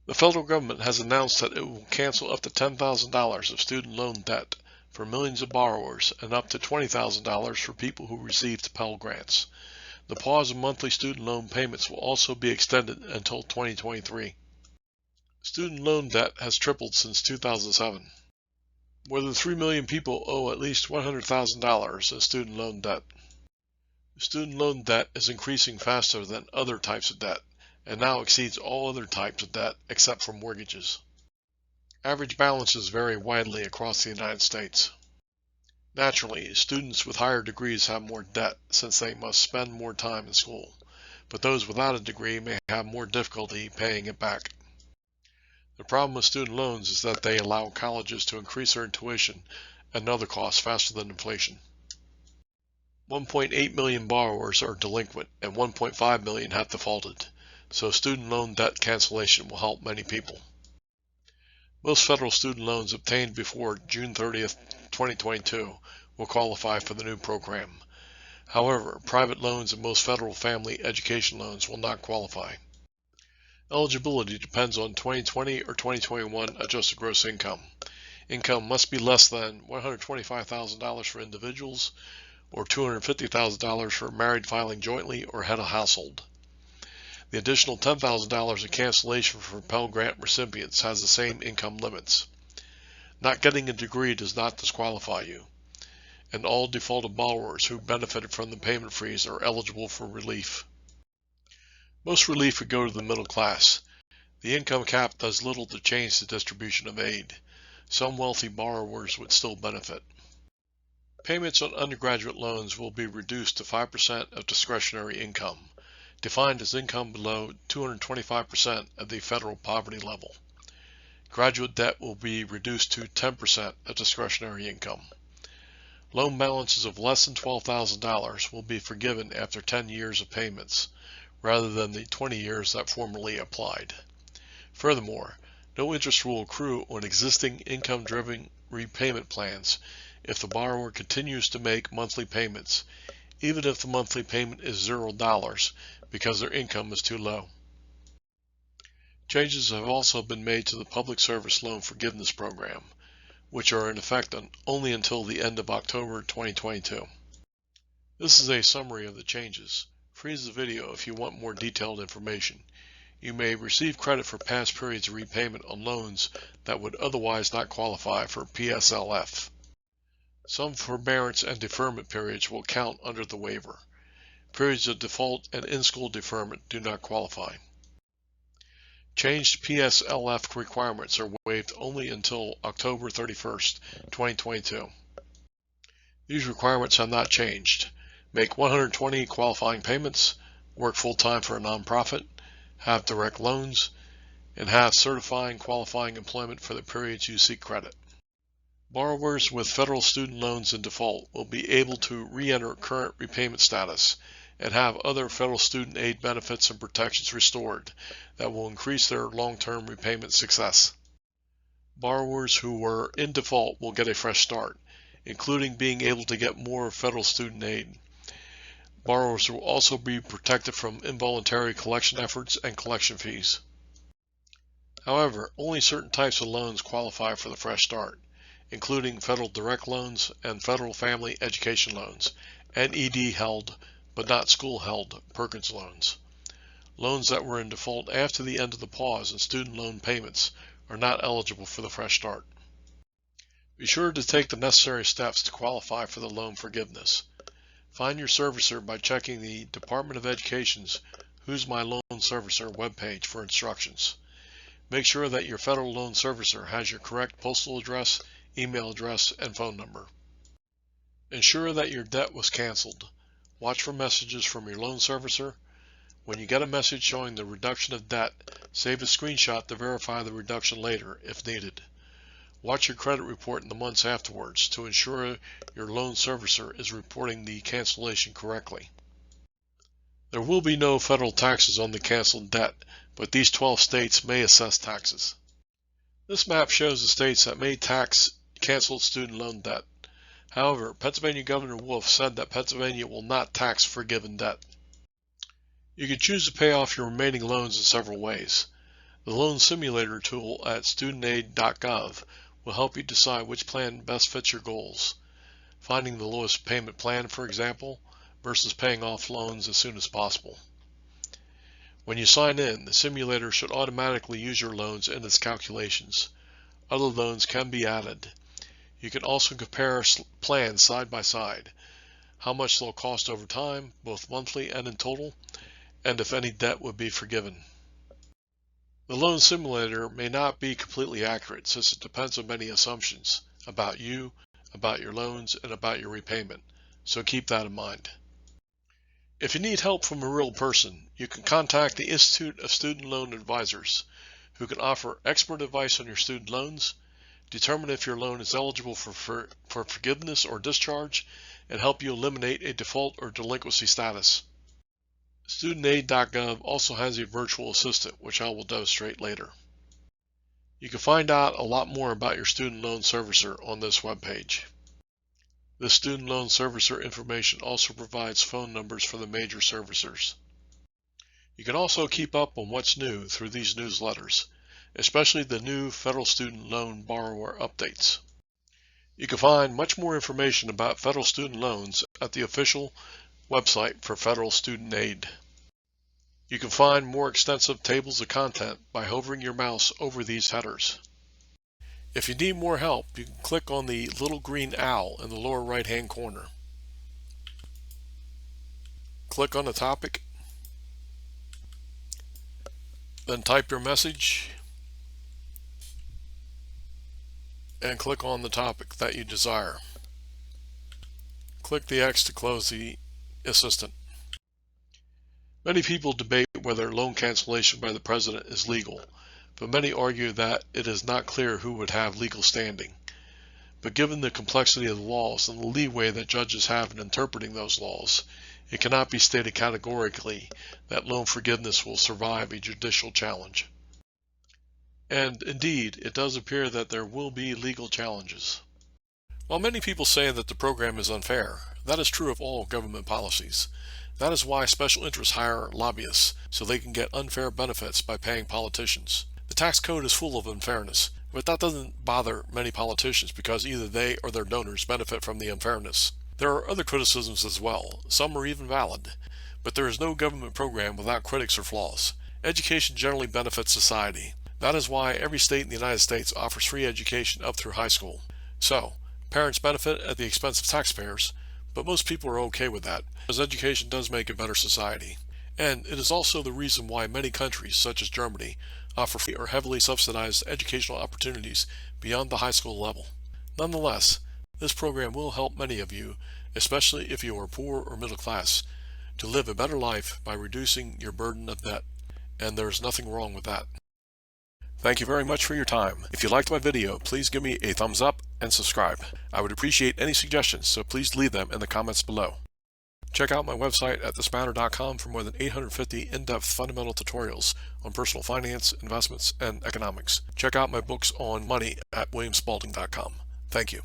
The federal government has announced that it will cancel up to $10,000 of student loan debt for millions of borrowers and up to $20,000 for people who received Pell Grants. The pause of monthly student loan payments will also be extended until 2023. Student loan debt has tripled since 2007. More than 3 million people owe at least $100,000 in student loan debt. Student loan debt is increasing faster than other types of debt and now exceeds all other types of debt except for mortgages. Average balances vary widely across the United States. Naturally, students with higher degrees have more debt since they must spend more time in school, but those without a degree may have more difficulty paying it back. The problem with student loans is that they allow colleges to increase their tuition and other costs faster than inflation. 1.8 million borrowers are delinquent and 1.5 million have defaulted, so student loan debt cancellation will help many people. Most federal student loans obtained before June 30th, 2022 will qualify for the new program. However, private loans and most federal family education loans will not qualify. Eligibility depends on 2020 or 2021 adjusted gross income. Income must be less than $125,000 for individuals or $250,000 for married filing jointly or head of household. The additional $10,000 of cancellation for Pell Grant recipients has the same income limits. Not getting a degree does not disqualify you, and all defaulted borrowers who benefited from the payment freeze are eligible for relief. Most relief would go to the middle class. The income cap does little to change the distribution of aid. Some wealthy borrowers would still benefit. Payments on undergraduate loans will be reduced to 5% of discretionary income, defined as income below 225% of the federal poverty level. Graduate debt will be reduced to 10% of discretionary income. Loan balances of less than $12,000 will be forgiven after 10 years of payments, rather than the 20 years that formerly applied. Furthermore, no interest will accrue on existing income-driven repayment plans if the borrower continues to make monthly payments, even if the monthly payment is $0 because their income is too low. Changes have also been made to the Public Service Loan Forgiveness Program, which are in effect only until the end of October 2022. This is a summary of the changes. Freeze the video if you want more detailed information. You may receive credit for past periods of repayment on loans that would otherwise not qualify for PSLF. Some forbearance and deferment periods will count under the waiver. Periods of default and in-school deferment do not qualify. Changed PSLF requirements are waived only until October 31st, 2022. These requirements have not changed. Make 120 qualifying payments, work full-time for a nonprofit, have direct loans, and have certifying qualifying employment for the periods you seek credit. Borrowers with federal student loans in default will be able to re-enter current repayment status and have other federal student aid benefits and protections restored that will increase their long-term repayment success. Borrowers who were in default will get a fresh start, including being able to get more federal student aid. Borrowers will also be protected from involuntary collection efforts and collection fees. However, only certain types of loans qualify for the fresh start, including federal direct loans and federal family education loans, NED held but not school held Perkins loans. Loans that were in default after the end of the pause in student loan payments are not eligible for the fresh start. Be sure to take the necessary steps to qualify for the loan forgiveness. Find your servicer by checking the Department of Education's Who's My Loan Servicer webpage for instructions. Make sure that your federal loan servicer has your correct postal address, email address, and phone number. Ensure that your debt was canceled. Watch for messages from your loan servicer. When you get a message showing the reduction of debt, save a screenshot to verify the reduction later if needed. Watch your credit report in the months afterwards to ensure your loan servicer is reporting the cancellation correctly. There will be no federal taxes on the canceled debt, but these 12 states may assess taxes. This map shows the states that may tax canceled student loan debt. However, Pennsylvania Governor Wolf said that Pennsylvania will not tax forgiven debt. You can choose to pay off your remaining loans in several ways. The Loan Simulator tool at studentaid.gov will help you decide which plan best fits your goals, finding the lowest payment plan, for example, versus paying off loans as soon as possible. When you sign in, the simulator should automatically use your loans in its calculations. Other loans can be added. You can also compare plans side by side, how much they'll cost over time, both monthly and in total, and if any debt would be forgiven. The loan simulator may not be completely accurate since it depends on many assumptions about you, about your loans, and about your repayment, so keep that in mind. If you need help from a real person, you can contact the Institute of Student Loan Advisors, who can offer expert advice on your student loans, determine if your loan is eligible for forgiveness or discharge, and help you eliminate a default or delinquency status. Studentaid.gov also has a virtual assistant, which I will demonstrate later. You can find out a lot more about your student loan servicer on this webpage. The student loan servicer information also provides phone numbers for the major servicers. You can also keep up on what's new through these newsletters, especially the new federal student loan borrower updates. You can find much more information about federal student loans at the official website for federal student aid. You can find more extensive tables of content by hovering your mouse over these headers. If you need more help, you can click on the little green owl in the lower right hand corner. Click on the topic, then type your message, and click on the topic that you desire. Click the X to close the assistant. Many people debate whether loan cancellation by the president is legal, but many argue that it is not clear who would have legal standing. But given the complexity of the laws and the leeway that judges have in interpreting those laws, it cannot be stated categorically that loan forgiveness will survive a judicial challenge. And indeed, it does appear that there will be legal challenges. While many people say that the program is unfair, that is true of all government policies. That is why special interests hire lobbyists, so they can get unfair benefits by paying politicians. The tax code is full of unfairness, but that doesn't bother many politicians because either they or their donors benefit from the unfairness. There are other criticisms as well. Some are even valid. But there is no government program without critics or flaws. Education generally benefits society. That is why every state in the United States offers free education up through high school. So, parents benefit at the expense of taxpayers, but most people are okay with that, as education does make a better society. And it is also the reason why many countries, such as Germany, offer free or heavily subsidized educational opportunities beyond the high school level. Nonetheless, this program will help many of you, especially if you are poor or middle class, to live a better life by reducing your burden of debt, and there is nothing wrong with that. Thank you very much for your time. If you liked my video, please give me a thumbs up and subscribe. I would appreciate any suggestions, so please leave them in the comments below. Check out my website at thismatter.com for more than 850 in-depth fundamental tutorials on personal finance, investments, and economics. Check out my books on money at williamspalding.com. Thank you.